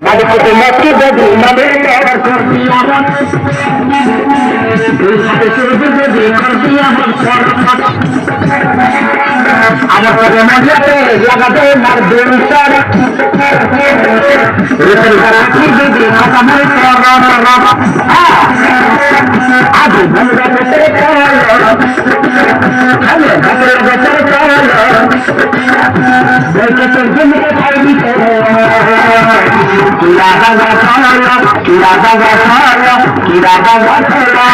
आज खुद मस्ती दे नबे कर दिया सूरज दे कर दिया আমার করে মজাতে লাগাতে মার দিন সর রেসেল করাচ্ছি দিদি খাতা মই আজ ভঙ্গা পেতে চল হলে ভঙ্গা পেতে চল দেখে তোর জমিকে খাই দিতে কিরা দাদা ছাড়া কিরা দাদা ছাড়া কিরা দাদা ছাড়া